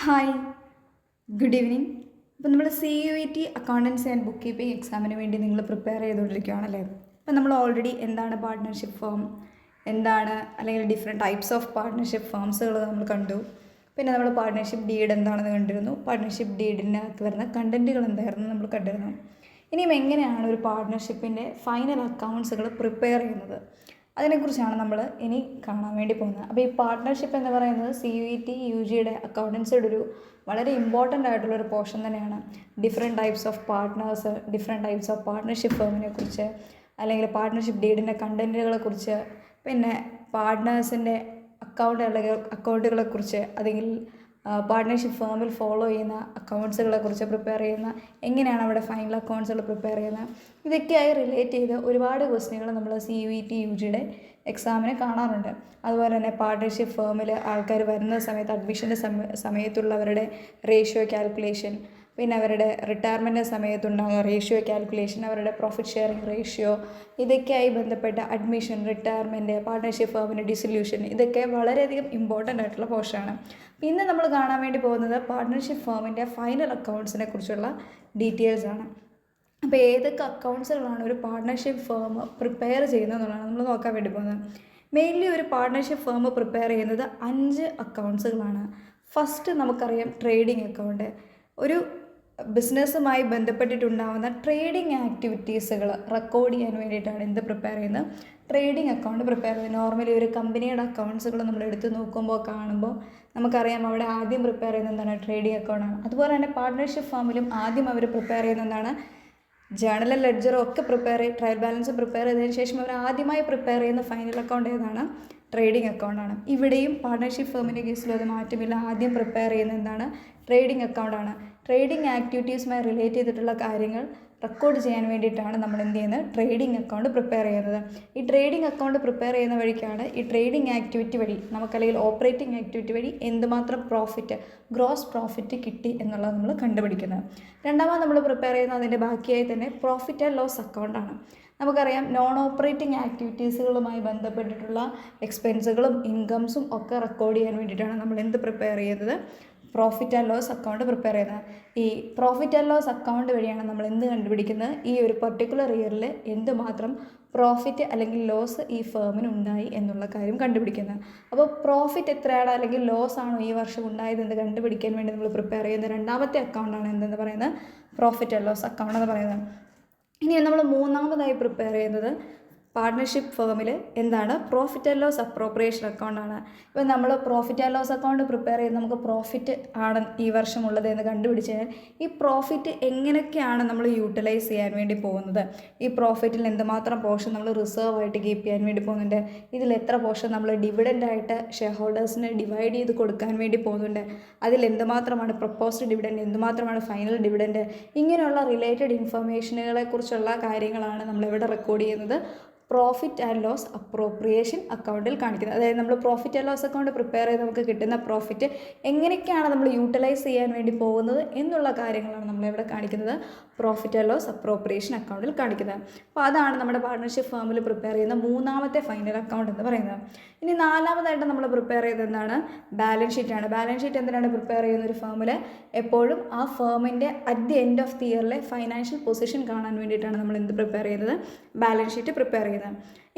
Hi, good evening. അപ്പോൾ നമ്മൾ CUET accountancy and book keeping എക്സാമിന് വേണ്ടി നിങ്ങൾ പ്രിപ്പയർ ചെയ്തുകൊണ്ടിരിക്കുകയാണല്ലേ. അപ്പോൾ നമ്മൾ ഓൾറെഡി എന്താണ് പാർട്ട്ണർഷിപ്പ് ഫേം, എന്താണ് അല്ലെങ്കിൽ ഡിഫറെൻറ്റ് ടൈപ്സ് ഓഫ് പാർട്ട്ണർഷിപ്പ് ഫേംസുകൾ നമ്മൾ കണ്ടു. പിന്നെ നമ്മൾ പാർട്ട്ണർഷിപ്പ് ഡീഡ് എന്താണെന്ന് കണ്ടിരുന്നു. പാർട്ട്ണർഷിപ്പ് ഡീഡിനകത്ത് വരുന്ന കണ്ടൻറ്റുകൾ എന്തായിരുന്നു നമ്മൾ കണ്ടിരുന്നു. ഇനിയും എങ്ങനെയാണ് ഒരു പാർട്ട്ണർഷിപ്പിൻ്റെ ഫൈനൽ അക്കൗണ്ട്സുകൾ പ്രിപ്പയർ ചെയ്യുന്നത്, അതിനെക്കുറിച്ചാണ് നമ്മൾ ഇനി കാണാൻ വേണ്ടി പോകുന്നത്. അപ്പോൾ ഈ പാർട്ട്ണർഷിപ്പ് എന്ന് പറയുന്നത് CUET UGയുടെ അക്കൗണ്ടൻസിയുടെ ഒരു വളരെ ഇമ്പോർട്ടൻ്റ് ആയിട്ടുള്ളൊരു പോർഷൻ തന്നെയാണ്. Different types of partners, different types of partnership ഫേമിനെ കുറിച്ച്, അല്ലെങ്കിൽ പാർട്ട്ണർഷിപ്പ് ഡീഡിൻ്റെ കണ്ടൻറ്റുകളെ കുറിച്ച്, പിന്നെ പാർട്ട്നേഴ്സിൻ്റെ അക്കൗണ്ടുകളെ കുറിച്ച്, അല്ലെങ്കിൽ പാർട്ട്ണർഷിപ്പ് ഫേമിൽ ഫോളോ ചെയ്യുന്ന അക്കൗണ്ട്സുകളെ കുറിച്ച് പ്രിപ്പയർ ചെയ്യുന്ന, എങ്ങനെയാണ് അവിടെ ഫൈനൽ അക്കൗണ്ട്സുകൾ പ്രിപ്പയർ ചെയ്യുന്നത്, ഇതൊക്കെയായി റിലേറ്റ് ചെയ്ത് ഒരുപാട് ക്വസ്റ്റ്യനുകൾ നമ്മൾ CUET UGയുടെ എക്സാമിന് കാണാറുണ്ട്. അതുപോലെ തന്നെ പാർട്ട്ണർഷിപ്പ് ഫേമിൽ ആൾക്കാർ വരുന്ന സമയത്ത് അഡ്മിഷൻ്റെ സമയത്തുള്ളവരുടെ റേഷ്യോ കാൽക്കുലേഷൻ, പിന്നെ അവരുടെ റിട്ടയർമെൻറ്റ് സമയത്തുണ്ടാകുന്ന റേഷ്യോ കാൽക്കുലേഷൻ, അവരുടെ പ്രോഫിറ്റ് ഷെയറിംഗ് റേഷ്യോ, ഇതൊക്കെയായി ബന്ധപ്പെട്ട അഡ്മിഷൻ, റിട്ടയർമെൻറ്റ്, പാർട്ട്ണർഷിപ്പ് ഫേമിൻ്റെ ഡിസൊല്യൂഷൻ, ഇതൊക്കെ വളരെയധികം ഇമ്പോർട്ടൻ്റ് ആയിട്ടുള്ള പോർഷനാണ്. ഇന്ന് നമ്മൾ കാണാൻ വേണ്ടി പോകുന്നത് പാർട്ട്ണർഷിപ്പ് ഫേമിൻ്റെ ഫൈനൽ അക്കൗണ്ട്സിനെ കുറിച്ചുള്ള ഡീറ്റെയിൽസാണ്. അപ്പോൾ ഏതൊക്കെ അക്കൗണ്ട്സുകളാണ് ഒരു പാർട്ട്ണർഷിപ്പ് ഫേം പ്രിപ്പയർ ചെയ്യുന്നതെന്നുള്ളതാണ് നമ്മൾ നോക്കാൻ വേണ്ടി പോകുന്നത്. മെയിൻലി ഒരു പാർട്ട്ണർഷിപ്പ് ഫേം പ്രിപ്പയർ ചെയ്യുന്നത് 5 അക്കൗണ്ട്സുകളാണ്. ഫസ്റ്റ് നമുക്കറിയാം ട്രേഡിംഗ് അക്കൗണ്ട്. ഒരു ബിസിനസ്സുമായി ബന്ധപ്പെട്ടിട്ടുണ്ടാകുന്ന ട്രേഡിംഗ് ആക്ടിവിറ്റീസുകൾ റെക്കോർഡ് ചെയ്യാൻ വേണ്ടിയിട്ടാണ് എന്ത് പ്രിപ്പയർ ചെയ്യുന്നത്, ട്രേഡിംഗ് അക്കൗണ്ട് പ്രിപ്പയർ ചെയ്യുന്നത്. നോർമലി ഒരു കമ്പനിയുടെ അക്കൗണ്ട്സുകൾ നമ്മൾ എടുത്ത് നോക്കുമ്പോൾ കാണുമ്പോൾ നമുക്കറിയാം അവിടെ ആദ്യം പ്രിപ്പയർ ചെയ്യുന്നത് എന്താണ്, ട്രേഡിംഗ് അക്കൗണ്ടാണ്. അതുപോലെ തന്നെ പാർട്ട്ണർഷിപ്പ് ഫേമിലും ആദ്യം അവർ പ്രിപ്പയർ ചെയ്യുന്നത് എന്താണ്, ജേണലും ലെഡ്ജറും ഒക്കെ പ്രിപ്പയർ ചെയ്ത് ട്രയൽ ബാലൻസ് പ്രിപ്പയർ ചെയ്തതിന് ശേഷം അവർ ആദ്യമായി പ്രിപ്പയർ ചെയ്യുന്ന ഫൈനൽ അക്കൗണ്ട് ഏതാണ്, ട്രേഡിംഗ് അക്കൗണ്ടാണ്. ഇവിടെയും പാർട്ട്ണർഷിപ്പ് ഫേമിൻ്റെ കേസിലും അത് മാറ്റമില്ല. ആദ്യം പ്രിപ്പയർ ചെയ്യുന്നത് എന്താണ്, ട്രേഡിംഗ് അക്കൗണ്ടാണ്. ട്രേഡിംഗ് ആക്ടിവിറ്റീസുമായി റിലേറ്റ് ചെയ്തിട്ടുള്ള കാര്യങ്ങൾ റെക്കോർഡ് ചെയ്യാൻ വേണ്ടിയിട്ടാണ് നമ്മൾ എന്ത് ചെയ്യുന്നത്, ട്രേഡിംഗ് അക്കൗണ്ട് പ്രിപ്പയർ ചെയ്യുന്നത്. ഈ ട്രേഡിംഗ് അക്കൗണ്ട് പ്രിപ്പയർ ചെയ്യുന്ന വഴിക്കാണ് ഈ ട്രേഡിംഗ് ആക്ടിവിറ്റി വഴി നമുക്കല്ലെങ്കിൽ ഓപ്പറേറ്റിംഗ് ആക്ടിവിറ്റി വഴി എന്തുമാത്രം പ്രോഫിറ്റ്, ഗ്രോസ് പ്രോഫിറ്റ് കിട്ടി എന്നുള്ളത് നമ്മൾ കണ്ടുപിടിക്കുന്നത്. രണ്ടാമത് നമ്മൾ പ്രിപ്പയർ ചെയ്യുന്നത് അതിൻ്റെ ബാക്കിയായി തന്നെ പ്രോഫിറ്റ് ആൻഡ് ലോസ് അക്കൗണ്ടാണ്. നമുക്കറിയാം നോൺ ഓപ്പറേറ്റിംഗ് ആക്ടിവിറ്റീസുകളുമായി ബന്ധപ്പെട്ടിട്ടുള്ള എക്സ്പെൻസുകളും ഇൻകംസും ഒക്കെ റെക്കോർഡ് ചെയ്യാൻ വേണ്ടിയിട്ടാണ് നമ്മൾ എന്ത് പ്രിപ്പയർ ചെയ്യുന്നത്, profit and loss account prepare ചെയ്യുന്നത്. ഈ പ്രോഫിറ്റ് ആൻഡ് ലോസ് അക്കൗണ്ട് വഴിയാണ് നമ്മൾ എന്ത് കണ്ടുപിടിക്കുന്നത്, ഈ ഒരു പർട്ടിക്കുലർ ഇയറിൽ എന്തുമാത്രം പ്രോഫിറ്റ് അല്ലെങ്കിൽ ലോസ് ഈ ഫേമിന് ഉണ്ടായി എന്നുള്ള കാര്യം കണ്ടുപിടിക്കുന്നത്. അപ്പോൾ പ്രോഫിറ്റ് എത്രയാണ് അല്ലെങ്കിൽ ലോസ് ആണോ ഈ വർഷം ഉണ്ടായതെന്ന് കണ്ടുപിടിക്കാൻ വേണ്ടി നമ്മൾ പ്രിപ്പയർ ചെയ്യുന്ന രണ്ടാമത്തെ അക്കൗണ്ടാണ് എന്തെന്ന് പറയുന്നത്, പ്രോഫിറ്റ് ആൻഡ് ലോസ് അക്കൗണ്ട് എന്ന് പറയുന്നത്. ഇനി നമ്മൾ മൂന്നാമതായി പ്രിപ്പയർ ചെയ്യുന്നത് പാർട്ട്ണർഷിപ്പ് ഫേമിൽ എന്താണ്, പ്രോഫിറ്റ് ആൻഡ് ലോസ് അപ്രോപ്രിയേഷൻ അക്കൗണ്ടാണ്. ഇപ്പോൾ നമ്മൾ profit and loss account prepare ചെയ്ത് നമുക്ക് പ്രോഫിറ്റ് ആണ് ഈ വർഷം ഉള്ളത് എന്ന് കണ്ടുപിടിച്ച് കഴിഞ്ഞാൽ ഈ പ്രോഫിറ്റ് എങ്ങനെയൊക്കെയാണ് നമ്മൾ യൂട്ടിലൈസ് ചെയ്യാൻ വേണ്ടി പോകുന്നത്, ഈ പ്രോഫിറ്റിൽ എന്തുമാത്രം പോർഷൻ നമ്മൾ റിസർവ് ആയിട്ട് കീപ്പ് ചെയ്യാൻ വേണ്ടി പോകുന്നുണ്ട്, ഇതിൽ എത്ര പോർഷൻ നമ്മൾ ഡിവിഡൻ്റായിട്ട് ഷെയർ ഹോൾഡേഴ്സിന് ഡിവൈഡ് ചെയ്ത് കൊടുക്കാൻ വേണ്ടി പോകുന്നുണ്ട്, അതിൽ എന്തുമാത്രമാണ് പ്രപ്പോസ്ഡ് ഡിവിഡൻഡ്, എന്തുമാത്രമാണ് ഫൈനൽ ഡിവിഡൻഡ്, ഇങ്ങനെയുള്ള റിലേറ്റഡ് ഇൻഫർമേഷനുകളെ കുറിച്ചുള്ള കാര്യങ്ങളാണ് നമ്മളിവിടെ റെക്കോർഡ് ചെയ്യുന്നത് പ്രോഫിറ്റ് ആൻഡ് ലോസ് അപ്രോപ്രിയേഷൻ അക്കൗണ്ടിൽ കാണിക്കുന്നത്. അതായത് നമ്മൾ profit and loss account prepare ചെയ്ത് നമുക്ക് കിട്ടുന്ന പ്രോഫിറ്റ് എങ്ങനെയൊക്കെയാണ് നമ്മൾ യൂട്ടിലൈസ് ചെയ്യാൻ വേണ്ടി പോകുന്നത് എന്നുള്ള കാര്യങ്ങളാണ് നമ്മളിവിടെ കാണിക്കുന്നത് പ്രോഫിറ്റ് ആൻഡ് ലോസ് അപ്രോപ്രിയേഷൻ അക്കൗണ്ടിൽ കാണിക്കുന്നത്. അപ്പോൾ അതാണ് നമ്മുടെ പാർട്ട്ണർഷിപ്പ് ഫേമിൽ പ്രിപ്പയർ ചെയ്യുന്ന മൂന്നാമത്തെ ഫൈനൽ അക്കൗണ്ട് എന്ന് പറയുന്നത്. ഇനി നാലാമതായിട്ട് നമ്മൾ പ്രിപ്പയർ ചെയ്തത് എന്താണ്, ബാലൻസ് ഷീറ്റാണ്. ബാലൻസ് ഷീറ്റ് എന്തിനാണ് പ്രിപ്പയർ ചെയ്യുന്ന ഒരു ഫേമിൽ, എപ്പോഴും ആ ഫേമിൻ്റെ at the end of the ഇയറിലെ ഫൈനാൻഷ്യൽ പൊസിഷൻ കാണാൻ വേണ്ടിയിട്ടാണ് നമ്മൾ എന്ത് പ്രിപ്പയർ ചെയ്യുന്നത്, ബാലൻസ് ഷീറ്റ് പ്രിപ്പയർ ചെയ്യുന്നത്.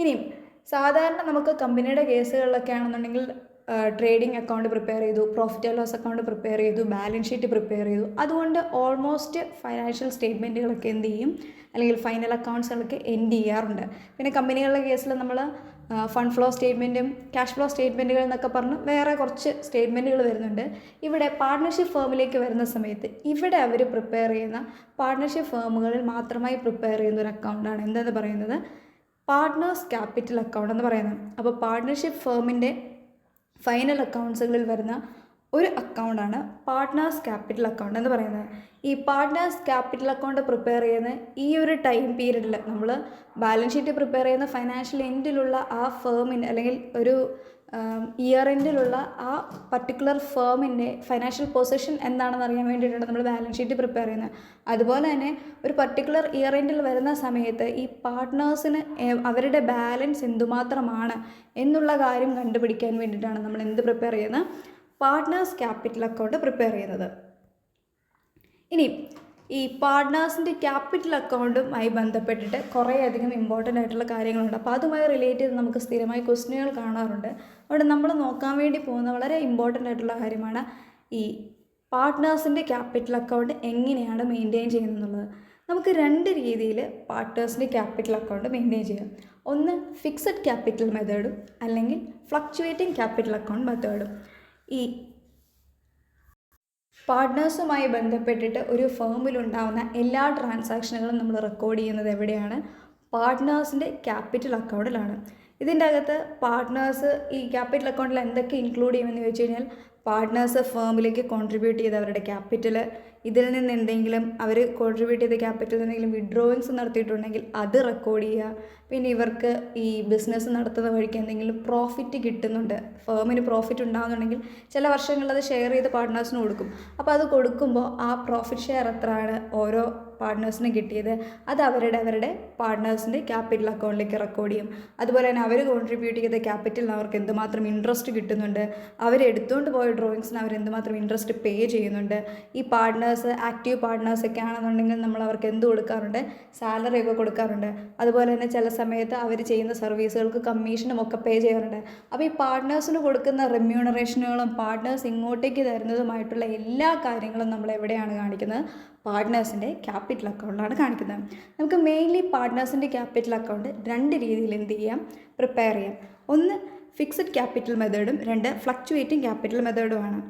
ഇനിയും സാധാരണ നമുക്ക് കമ്പനിയുടെ കേസുകളിലൊക്കെ ആണെന്നുണ്ടെങ്കിൽ ട്രേഡിംഗ് അക്കൗണ്ട് പ്രിപ്പയർ ചെയ്തു, profit and loss account prepare ചെയ്തു, ബാലൻസ് ഷീറ്റ് പ്രിപ്പയർ ചെയ്തു. അതുകൊണ്ട് ഓൾമോസ്റ്റ് ഫൈനാൻഷ്യൽ സ്റ്റേറ്റ്മെൻറ്റുകളൊക്കെ എന്ത് ചെയ്യും, അല്ലെങ്കിൽ ഫൈനൽ അക്കൗണ്ട്സുകളൊക്കെ എൻഡ് ചെയ്യാറുണ്ട്. പിന്നെ കമ്പനികളുടെ കേസിൽ നമ്മൾ ഫണ്ട് ഫ്ലോ സ്റ്റേറ്റ്മെൻറ്റും ക്യാഷ് ഫ്ലോ സ്റ്റേറ്റ്മെൻറ്റുകൾ എന്നൊക്കെ പറഞ്ഞ് വേറെ കുറച്ച് സ്റ്റേറ്റ്മെൻറ്റുകൾ വരുന്നുണ്ട്. ഇവിടെ പാർട്ട്ണർഷിപ്പ് ഫേമിലേക്ക് വരുന്ന സമയത്ത് ഇവിടെ അവർ പ്രിപ്പയർ ചെയ്യുന്ന പാർട്ട്ണർഷിപ്പ് ഫേമുകളിൽ മാത്രമായി പ്രിപ്പയർ ചെയ്യുന്ന ഒരു അക്കൗണ്ടാണ് എന്തെന്ന് പറയുന്നത്, പാർട്ട്നേഴ്സ് ക്യാപിറ്റൽ അക്കൗണ്ട് എന്ന് പറയുന്നത്. അപ്പോൾ പാർട്ട്ണർഷിപ്പ് ഫേമിൻ്റെ ഫൈനൽ അക്കൗണ്ട്സുകളിൽ വരുന്ന ഒരു അക്കൗണ്ടാണ് പാർട്ട്നേഴ്സ് ക്യാപിറ്റൽ അക്കൗണ്ട് എന്ന് പറയുന്നത്. ഈ പാർട്ട്നേഴ്സ് ക്യാപിറ്റൽ അക്കൗണ്ട് പ്രിപ്പയർ ചെയ്യുന്ന ഈ ഒരു ടൈം പീരീഡിൽ നമ്മൾ ബാലൻസ് ഷീറ്റ് പ്രിപ്പയർ ചെയ്യുന്ന ഫൈനാൻഷ്യൽ എൻഡിലുള്ള ആ ഫേമിൻ്റെ അല്ലെങ്കിൽ ഒരു ഇയർ എൻഡിലുള്ള ആ പർട്ടിക്കുലർ ഫേമിൻ്റെ ഫൈനാൻഷ്യൽ പൊസിഷൻ എന്താണെന്ന് അറിയാൻ വേണ്ടിയിട്ടാണ് നമ്മൾ ബാലൻസ് ഷീറ്റ് പ്രിപ്പയർ ചെയ്യുന്നത്. അതുപോലെ തന്നെ ഒരു പർട്ടിക്കുലർ ഇയർ എൻഡിൽ വരുന്ന സമയത്ത് ഈ പാർട്ട്നേഴ്സിന് അവരുടെ ബാലൻസ് എന്തുമാത്രമാണ് എന്നുള്ള കാര്യം കണ്ടുപിടിക്കാൻ വേണ്ടിയിട്ടാണ് നമ്മൾ എന്ത് പ്രിപ്പയർ ചെയ്യുന്നത്, പാർട്ട്നേഴ്സ് ക്യാപിറ്റൽ അക്കൗണ്ട് പ്രിപ്പയർ ചെയ്യുന്നത്. ഇനി ഈ പാർട്ട്നേഴ്സിൻ്റെ ക്യാപിറ്റൽ അക്കൗണ്ടുമായി ബന്ധപ്പെട്ടിട്ട് കുറേയധികം ഇമ്പോർട്ടൻ്റ് ആയിട്ടുള്ള കാര്യങ്ങളുണ്ട്. അപ്പോൾ അതുമായി റിലേറ്റ് ചെയ്ത് നമുക്ക് സ്ഥിരമായി ക്വസ്റ്റ്യനുകൾ കാണാറുണ്ട്. അവിടെ നമ്മൾ നോക്കാൻ വേണ്ടി പോകുന്ന വളരെ ഇമ്പോർട്ടൻ്റ് ആയിട്ടുള്ള കാര്യമാണ് ഈ പാർട്ട്നേഴ്സിൻ്റെ ക്യാപിറ്റൽ അക്കൗണ്ട് എങ്ങനെയാണ് മെയിൻറ്റെയിൻ ചെയ്യുന്നത്. നമുക്ക് 2 രീതിയിൽ പാർട്ട്നേഴ്സിൻ്റെ ക്യാപിറ്റൽ അക്കൗണ്ട് മെയിൻറ്റെയിൻ ചെയ്യാം. ഒന്ന് ഫിക്സഡ് ക്യാപിറ്റൽ മെത്തേഡും അല്ലെങ്കിൽ ഫ്ലക്ച്വേറ്റിംഗ് ക്യാപിറ്റൽ അക്കൗണ്ട് മെത്തേഡും. ഈ പാർട്ട്നേഴ്സുമായി ബന്ധപ്പെട്ടിട്ട് ഒരു ഫേമിലുണ്ടാകുന്ന എല്ലാ ട്രാൻസാക്ഷനുകളും നമ്മൾ റെക്കോർഡ് ചെയ്യുന്നത് എവിടെയാണ്? പാർട്ട്നേഴ്സിൻ്റെ ക്യാപിറ്റൽ അക്കൗണ്ടിലാണ്. ഇതിൻ്റെ അകത്ത് പാർട്ട്നേഴ്സ് ഈ ക്യാപിറ്റൽ അക്കൗണ്ടിൽ എന്തൊക്കെ ഇൻക്ലൂഡ് ചെയ്യുമെന്ന് ചോദിച്ചു കഴിഞ്ഞാൽ, പാർട്ട്നേഴ്സ് ഫേമിലേക്ക് കോൺട്രിബ്യൂട്ട് ചെയ്ത് അവരുടെ ക്യാപിറ്റൽ, ഇതിൽ നിന്ന് എന്തെങ്കിലും അവർ കോൺട്രിബ്യൂട്ട് ചെയ്ത ക്യാപിറ്റലിൽ എന്തെങ്കിലും വിഡ്രോയിങ്സ് നടത്തിയിട്ടുണ്ടെങ്കിൽ അത് റെക്കോർഡ് ചെയ്യുക. പിന്നെ ഇവർക്ക് ഈ ബിസിനസ് നടത്തുന്ന വഴിക്ക് എന്തെങ്കിലും പ്രോഫിറ്റ് കിട്ടുന്നുണ്ട്, ഫേമിന് പ്രോഫിറ്റ് ഉണ്ടാകുന്നുണ്ടെങ്കിൽ ചില വർഷങ്ങളിൽ അത് ഷെയർ ചെയ്ത് പാർട്ട്നേഴ്സിന് കൊടുക്കും. അപ്പോൾ അത് കൊടുക്കുമ്പോൾ ആ പ്രോഫിറ്റ് ഷെയർ എത്രയാണ് ഓരോ പാർട്ട്നേഴ്സിന് കിട്ടിയത്, അത് അവരുടെ പാർട്ട്നേഴ്സിൻ്റെ ക്യാപിറ്റൽ അക്കൗണ്ടിലേക്ക് റെക്കോർഡ് ചെയ്യും. അതുപോലെ തന്നെ അവർ കോൺട്രിബ്യൂട്ട് ചെയ്ത ക്യാപിറ്റലിന് അവർക്ക് എന്തുമാത്രം ഇൻട്രസ്റ്റ് കിട്ടുന്നുണ്ട്, അവരെടുത്തുകൊണ്ട് പോയ ഡ്രോയിങ്സിന് അവർ എന്തുമാത്രം ഇൻട്രസ്റ്റ് പേ ചെയ്യുന്നുണ്ട്. ഈ പാർട്ട്നേഴ്സ് ആക്റ്റീവ് പാർട്ട്നേഴ്സൊക്കെ ആണെന്നുണ്ടെങ്കിൽ നമ്മൾ അവർക്ക് എന്ത് കൊടുക്കാറുണ്ട്? സാലറി ഒക്കെ കൊടുക്കാറുണ്ട്. അതുപോലെ തന്നെ ചില സമയത്ത് അവർ ചെയ്യുന്ന സർവീസുകൾക്ക് കമ്മീഷനും ഒക്കെ പേ ചെയ്യാറുണ്ട്. അപ്പോൾ ഈ പാർട്ട്നേഴ്സിന് കൊടുക്കുന്ന റെമ്യൂണറേഷനുകളും പാർട്ട്നേഴ്സ് ഇങ്ങോട്ടേക്ക് തരുന്നതുമായിട്ടുള്ള എല്ലാ കാര്യങ്ങളും നമ്മൾ എവിടെയാണ് കാണിക്കുന്നത്? പാർട്ട്നേഴ്സിൻ്റെ ക്യാപിറ്റൽ അക്കൗണ്ടിലാണ് കാണിക്കുന്നത്. നമുക്ക് മെയിൻലി പാർട്ട്നേഴ്സിൻ്റെ ക്യാപിറ്റൽ അക്കൗണ്ട് 2 രീതിയിൽ എന്ത് ചെയ്യാം? പ്രിപ്പയർ ചെയ്യാം. ഒന്ന് ഫിക്സഡ് ക്യാപിറ്റൽ മെത്തേഡും 2 ഫ്ലക്ച്വേറ്റിംഗ് ക്യാപിറ്റൽ മെത്തേഡുമാണ്.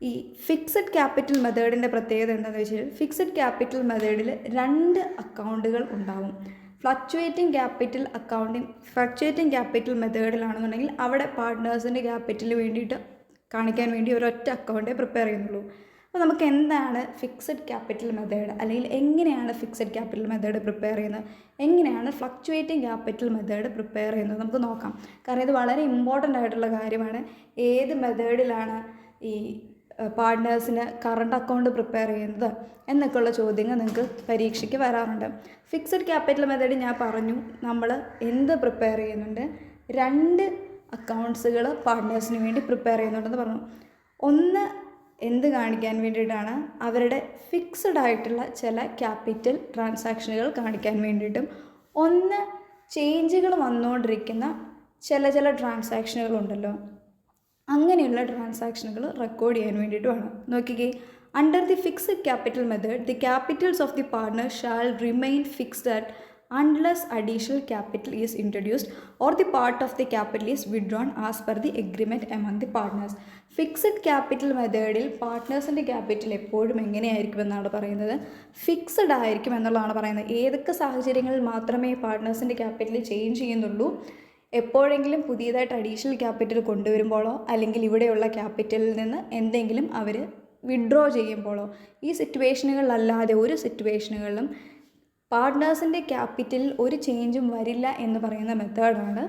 ഈ ഫിക്സഡ് ക്യാപിറ്റൽ മെത്തേഡിൻ്റെ പ്രത്യേകത എന്താണെന്ന് വെച്ചാൽ, ഫിക്സഡ് ക്യാപിറ്റൽ മെത്തേഡിൽ 2 അക്കൗണ്ടുകൾ ഉണ്ടാവും. ഫ്ലക്ച്വേറ്റിംഗ് ക്യാപിറ്റൽ മെത്തേഡിലാണെന്നുണ്ടെങ്കിൽ അവിടെ പാർട്ട്നേഴ്സിൻ്റെ ക്യാപിറ്റലിന് വേണ്ടിയിട്ട് കാണിക്കാൻ വേണ്ടി ഒരൊറ്റ അക്കൗണ്ടേ പ്രിപ്പയർ ചെയ്യുന്നുള്ളൂ. അപ്പോൾ നമുക്ക് എന്താണ് ഫിക്സഡ് ക്യാപിറ്റൽ മെത്തേഡ്, അല്ലെങ്കിൽ എങ്ങനെയാണ് ഫിക്സഡ് ക്യാപിറ്റൽ മെത്തേഡ് പ്രിപ്പയർ ചെയ്യുന്നത്, എങ്ങനെയാണ് ഫ്ലക്ച്വേറ്റിംഗ് ക്യാപിറ്റൽ മെത്തേഡ് പ്രിപ്പയർ ചെയ്യുന്നത് നമുക്ക് നോക്കാം. കാരണം ഇത് വളരെ ഇമ്പോർട്ടൻ്റ് ആയിട്ടുള്ള കാര്യമാണ്. ഏത് മെത്തേഡിലാണ് ഈ പാർട്ട്നേഴ്സിന് കറണ്ട് അക്കൗണ്ട് പ്രിപ്പയർ ചെയ്യുന്നത് എന്നൊക്കെയുള്ള ചോദ്യങ്ങൾ നിങ്ങൾക്ക് പരീക്ഷയ്ക്ക് വരാറുണ്ട്. ഫിക്സഡ് ക്യാപിറ്റൽ മെത്തേഡ് ഞാൻ പറഞ്ഞു, നമ്മൾ എന്ത് പ്രിപ്പയർ ചെയ്യുന്നുണ്ട്? 2 അക്കൗണ്ട്സുകൾ പാർട്ട്നേഴ്സിന് വേണ്ടി പ്രിപ്പയർ ചെയ്യുന്നുണ്ടെന്ന് പറഞ്ഞു. ഒന്ന് എന്ത് കാണിക്കാൻ വേണ്ടിയിട്ടാണ്? അവരുടെ ഫിക്സഡ് ആയിട്ടുള്ള ചില ക്യാപിറ്റൽ ട്രാൻസാക്ഷനുകൾ കാണിക്കാൻ വേണ്ടിയിട്ടും, ഒന്ന് ചേഞ്ചുകൾ വന്നുകൊണ്ടിരിക്കുന്ന ചില ട്രാൻസാക്ഷനുകളുണ്ടല്ലോ, അങ്ങനെയുള്ള ട്രാൻസാക്ഷനുകൾ റെക്കോർഡ് ചെയ്യാൻ വേണ്ടിയിട്ടുമാണ്. നോക്കിക്കേ, under the fixed capital method the Capitals of the partner shall remain fixed at unless additional capital is introduced or the part of the capital is withdrawn as per the agreement among the partners. Fixed capital മെത്തേഡിൽ പാർട്ട്നേഴ്സിൻ്റെ capital എപ്പോഴും എങ്ങനെയായിരിക്കും എന്നാണ് പറയുന്നത്? Fixed ആയിരിക്കും എന്നുള്ളതാണ് പറയുന്നത്. ഏതൊക്കെ സാഹചര്യങ്ങളിൽ മാത്രമേ പാർട്ട്നേഴ്സിൻ്റെ ക്യാപിറ്റൽ ചേഞ്ച് ചെയ്യുന്നുള്ളൂ? എപ്പോഴെങ്കിലും പുതിയതായിട്ട് അഡീഷണൽ ക്യാപിറ്റൽ കൊണ്ടുവരുമ്പോഴോ, അല്ലെങ്കിൽ ഇവിടെയുള്ള ക്യാപിറ്റലിൽ നിന്ന് എന്തെങ്കിലും അവർ വിഡ്രോ ചെയ്യുമ്പോഴോ. ഈ സിറ്റുവേഷനുകളിലല്ലാതെ ഒരു സിറ്റുവേഷനുകളിലും പാർട്ട്നേഴ്സിൻ്റെ ക്യാപിറ്റലിൽ ഒരു ചേഞ്ചും വരില്ല എന്ന് പറയുന്ന മെത്തേഡാണ്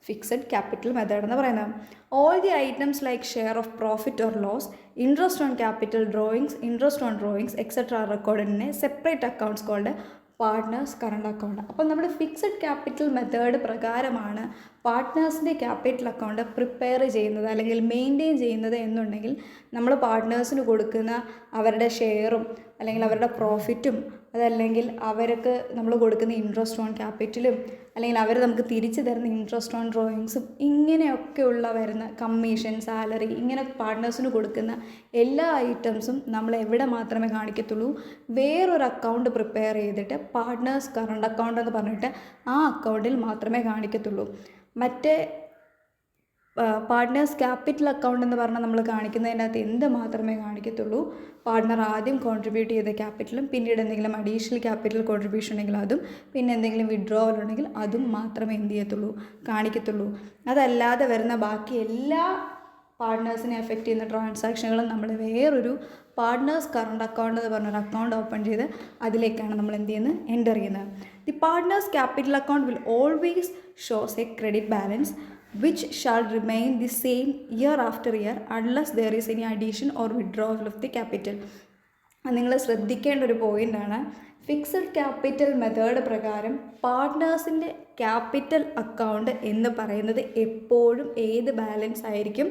ഫിക്സഡ് ക്യാപിറ്റൽ മെത്തേഡ് എന്ന് പറയുന്നത്. All the items like share of profit or loss, interest on capital drawings, interest on drawings etcetera recorded in a separate accounts called partners current account. അപ്പോൾ നമ്മുടെ ഫിക്സഡ് ക്യാപിറ്റൽ മെത്തേഡ് പ്രകാരമാണ് പാർട്ട്നേഴ്സിൻ്റെ capital account prepare ചെയ്യുന്നത് അല്ലെങ്കിൽ maintain ചെയ്യുന്നത് എന്നുണ്ടെങ്കിൽ, നമ്മൾ പാർട്ട്നേഴ്സിന് കൊടുക്കുന്ന അവരുടെ ഷെയറും അല്ലെങ്കിൽ അവരുടെ പ്രോഫിറ്റും, അതല്ലെങ്കിൽ അവർക്ക് നമ്മൾ കൊടുക്കുന്ന ഇൻട്രസ്റ്റ് ഓൺ ക്യാപിറ്റലും, അല്ലെങ്കിൽ അവർ നമുക്ക് തിരിച്ചു തരുന്ന ഇൻട്രസ്റ്റ് ഓൺ ഡ്രോയിങ്സും, ഇങ്ങനെയൊക്കെയുള്ള വരുന്ന കമ്മീഷൻ, സാലറി, ഇങ്ങനെ പാർട്ട്നേഴ്സിന് കൊടുക്കുന്ന എല്ലാ ഐറ്റംസും നമ്മൾ എവിടെ മാത്രമേ കാണിക്കത്തുള്ളൂ? വേറൊരു അക്കൗണ്ട് പ്രിപ്പയർ ചെയ്തിട്ട് പാർട്ട്നേഴ്സ് കറണ്ട് അക്കൗണ്ട് എന്ന് പറഞ്ഞിട്ട് ആ അക്കൗണ്ടിൽ മാത്രമേ കാണിക്കത്തുള്ളൂ. മറ്റേ പാർട്ട്നേഴ്സ് ക്യാപിറ്റൽ അക്കൗണ്ട് എന്ന് പറഞ്ഞാൽ നമ്മൾ കാണിക്കുന്നതിനകത്ത് എന്ത് മാത്രമേ കാണിക്കത്തുള്ളൂ? പാർട്ട്ണർ ആദ്യം കോൺട്രിബ്യൂട്ട് ചെയ്ത ക്യാപിറ്റലും, പിന്നീട് എന്തെങ്കിലും അഡീഷണൽ ക്യാപിറ്റൽ കോൺട്രിബ്യൂഷൻ ഉണ്ടെങ്കിൽ അതും, പിന്നെ എന്തെങ്കിലും വിഡ്രോവൽ ഉണ്ടെങ്കിൽ അതും മാത്രമേ എന്ത് ചെയ്യത്തുള്ളൂ? കാണിക്കത്തുള്ളൂ. അതല്ലാതെ വരുന്ന ബാക്കി എല്ലാ പാർട്ട്നേഴ്സിനെ എഫക്റ്റ് ചെയ്യുന്ന ട്രാൻസാക്ഷനുകളും നമ്മൾ വേറൊരു പാർട്ട്നേഴ്സ് കറണ്ട് അക്കൗണ്ട് എന്ന് പറഞ്ഞൊരു അക്കൗണ്ട് ഓപ്പൺ ചെയ്ത് അതിലേക്കാണ് നമ്മൾ എന്ത് ചെയ്യുന്നത്? എൻ്റർ ചെയ്യുന്നത്. The partners capital account will always shows a credit balance which shall remain the same year after year unless there is any addition or withdrawal of the capital. നിങ്ങൾ ശ്രദ്ധിക്കേണ്ട ഒരു പോയിൻ്റാണ്. ഫിക്സഡ് ക്യാപിറ്റൽ മെത്തേഡ് പ്രകാരം പാർട്ട്നേഴ്സിൻ്റെ capital account എന്ന് പറയുന്നത് എപ്പോഴും ഏത് balance ആയിരിക്കും?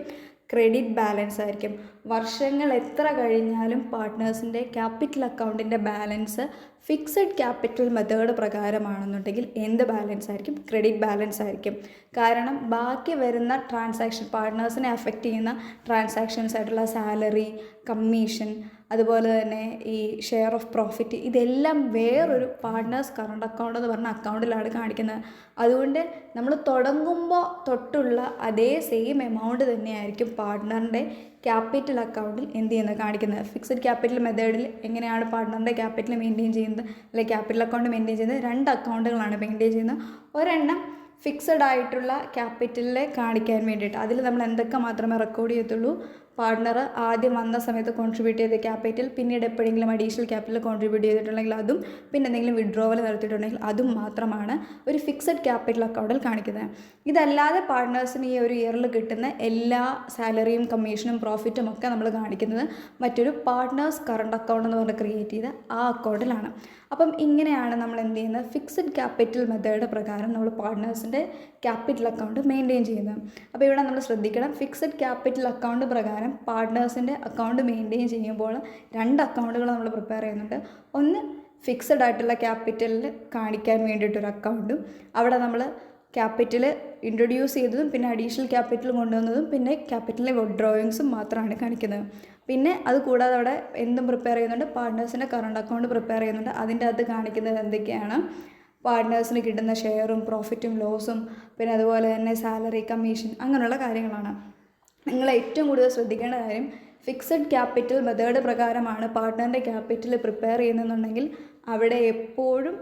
ക്രെഡിറ്റ് ബാലൻസ് ആയിരിക്കും. വർഷങ്ങൾ എത്ര കഴിഞ്ഞാലും പാർട്ട്നേഴ്സിൻ്റെ ക്യാപിറ്റൽ അക്കൗണ്ടിൻ്റെ ബാലൻസ് ഫിക്സഡ് ക്യാപിറ്റൽ മെത്തേഡ് പ്രകാരമാണെന്നുണ്ടെങ്കിൽ എന്ത് ബാലൻസ് ആയിരിക്കും? ക്രെഡിറ്റ് ബാലൻസ് ആയിരിക്കും. കാരണം ബാക്കി വരുന്ന ട്രാൻസാക്ഷൻ, പാർട്ട്നേഴ്സിനെ അഫക്റ്റ് ചെയ്യുന്ന ട്രാൻസാക്ഷൻസ് ആയിട്ടുള്ള സാലറി, കമ്മീഷൻ, അതുപോലെ തന്നെ ഈ ഷെയർ ഓഫ് പ്രോഫിറ്റ്, ഇതെല്ലാം വേറൊരു പാർട്ട്നേഴ്സ് കറണ്ട് അക്കൗണ്ട് എന്ന് പറഞ്ഞ അക്കൗണ്ടിലാണ് കാണിക്കുന്നത്. അതുകൊണ്ട് നമ്മൾ തുടങ്ങുമ്പോൾ തൊട്ടുള്ള അതേ സെയിം എമൗണ്ട് തന്നെയായിരിക്കും പാർട്ട്ണറിൻ്റെ ക്യാപിറ്റൽ അക്കൗണ്ടിൽ എന്ത് ചെയ്യുന്നത് കാണിക്കുന്നത്. ഫിക്സഡ് ക്യാപിറ്റൽ മെത്തേഡിൽ എങ്ങനെയാണ് പാർട്ട്ണറിൻ്റെ ക്യാപിറ്റൽ മെയിൻറ്റെയിൻ ചെയ്യുന്നത്, അല്ലെങ്കിൽ ക്യാപിറ്റൽ അക്കൗണ്ട് മെയിൻറ്റെയിൻ ചെയ്യുന്നത്? 2 അക്കൗണ്ടുകളാണ് മെയിൻറ്റെയിൻ ചെയ്യുന്നത്. ഒരെണ്ണം ഫിക്സഡ് ആയിട്ടുള്ള ക്യാപിറ്റലിൽ കാണിക്കാൻ വേണ്ടിയിട്ട്, അതിൽ നമ്മൾ എന്തൊക്കെ മാത്രമേ റെക്കോർഡ് ചെയ്യത്തുള്ളൂ? പാർട്ട്ണർ ആദ്യം വന്ന സമയത്ത് കോൺട്രിബ്യൂട്ട് ചെയ്ത ക്യാപിറ്റൽ, പിന്നീട് എപ്പോഴെങ്കിലും അഡീഷണൽ ക്യാപിറ്റൽ കോൺട്രിബ്യൂട്ട് ചെയ്തിട്ടുണ്ടെങ്കിൽ അതും, പിന്നെ എന്തെങ്കിലും വിഡ്രോവൽ നടത്തിയിട്ടുണ്ടെങ്കിൽ അതും മാത്രമാണ് ഒരു ഫിക്സഡ് ക്യാപിറ്റൽ അക്കൗണ്ടിൽ കാണിക്കുന്നത്. ഇതല്ലാതെ പാർട്ട്നേഴ്സിന് ഈ ഒരു ഇയറിൽ കിട്ടുന്ന എല്ലാ സാലറിയും കമ്മീഷനും പ്രോഫിറ്റും ഒക്കെ നമ്മൾ കാണിക്കുന്നത് മറ്റൊരു പാർട്ട്നേഴ്സ് കറണ്ട് അക്കൗണ്ട് എന്ന് പറഞ്ഞ് ക്രിയേറ്റ് ചെയ്ത ആ അക്കൗണ്ടിലാണ്. അപ്പം ഇങ്ങനെയാണ് നമ്മൾ എന്ത് ചെയ്യുന്നത്? ഫിക്സഡ് ക്യാപിറ്റൽ മെത്തേഡ് പ്രകാരം നമ്മൾ പാർട്ട്നേഴ്സിൻ്റെ ക്യാപിറ്റൽ അക്കൗണ്ട് മെയിൻറ്റെയിൻ ചെയ്യുന്നത്. അപ്പോൾ ഇവിടെ നമ്മൾ ശ്രദ്ധിക്കണം, ഫിക്സഡ് ക്യാപിറ്റൽ അക്കൗണ്ട് പ്രകാരം പാർട്ട്നേഴ്സിൻ്റെ അക്കൗണ്ട് മെയിൻറ്റെയിൻ ചെയ്യുമ്പോൾ 2 അക്കൗണ്ടുകൾ നമ്മൾ പ്രിപ്പയർ ചെയ്യുന്നുണ്ട്. ഒന്ന് ഫിക്സഡ് ആയിട്ടുള്ള ക്യാപിറ്റലിൽ കാണിക്കാൻ വേണ്ടിയിട്ടൊരു അക്കൗണ്ടും, അവിടെ നമ്മൾ ക്യാപിറ്റൽ ഇൻട്രൊഡ്യൂസ് ചെയ്തതും പിന്നെ അഡീഷണൽ ക്യാപിറ്റൽ കൊണ്ടുവന്നതും പിന്നെ ക്യാപിറ്റലിലെ വിഡ്രോയിങ്സും മാത്രമാണ് കാണിക്കുന്നത്. പിന്നെ അത് കൂടാതെ അവിടെ എന്തും പ്രിപ്പയർ ചെയ്യുന്നുണ്ട്, പാർട്ട്നേഴ്സിൻ്റെ കറണ്ട് അക്കൗണ്ട് പ്രിപ്പയർ ചെയ്യുന്നുണ്ട്. അതിൻ്റെ അകത്ത് കാണിക്കുന്നത് എന്തൊക്കെയാണ്? പാർട്ട്നേഴ്സിന് കിട്ടുന്ന ഷെയറും പ്രോഫിറ്റും ലോസും, പിന്നെ അതുപോലെ തന്നെ സാലറി, കമ്മീഷൻ, അങ്ങനെയുള്ള കാര്യങ്ങളാണ്. നിങ്ങൾ ഏറ്റവും കൂടുതൽ ശ്രദ്ധിക്കേണ്ട കാര്യം, ഫിക്സഡ് ക്യാപിറ്റൽ മെത്തേഡ് പ്രകാരമാണ് പാർട്ട്ണറിൻ്റെ ക്യാപിറ്റൽ പ്രിപ്പയർ ചെയ്യുന്നതെന്നുണ്ടെങ്കിൽ അവിടെ എപ്പോഴും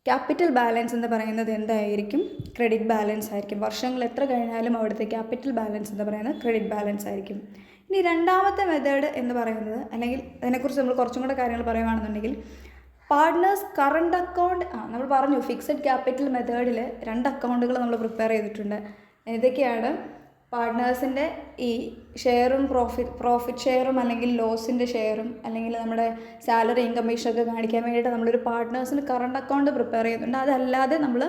ക്യാപിറ്റൽ ബാലൻസ് എന്ന് പറയുന്നത് എന്തായിരിക്കും? ക്രെഡിറ്റ് ബാലൻസ് ആയിരിക്കും. വർഷങ്ങൾ എത്ര കഴിഞ്ഞാലും അവിടുത്തെ ക്യാപിറ്റൽ ബാലൻസ് എന്ന് പറയുന്നത് ക്രെഡിറ്റ് ബാലൻസ് ആയിരിക്കും. ഇനി രണ്ടാമത്തെ മെത്തേഡ് എന്ന് പറയുന്നത്, അല്ലെങ്കിൽ അതിനെക്കുറിച്ച് നമ്മൾ കുറച്ചും കൂടെ കാര്യങ്ങൾ പറയുകയാണെന്നുണ്ടെങ്കിൽ, പാർട്ട്നേഴ്സ് കറണ്ട് അക്കൗണ്ട്. നമ്മൾ പറഞ്ഞു ഫിക്സഡ് ക്യാപിറ്റൽ മെത്തേഡിൽ 2 അക്കൗണ്ടുകൾ നമ്മൾ പ്രിപ്പയർ ചെയ്തിട്ടുണ്ട്. ഇതൊക്കെയാണ് പാർട്ട്നേഴ്സിൻ്റെ ഈ ഷെയറും പ്രോഫിറ്റ് ഷെയറും അല്ലെങ്കിൽ ലോസിൻ്റെ ഷെയറും അല്ലെങ്കിൽ നമ്മുടെ സാലറിയും കമ്മീഷനൊക്കെ കാണിക്കാൻ വേണ്ടിയിട്ട് നമ്മളൊരു പാർട്ട്നേഴ്സിന് കറണ്ട് അക്കൗണ്ട് പ്രിപ്പയർ ചെയ്യുന്നുണ്ട്. അതല്ലാതെ നമ്മൾ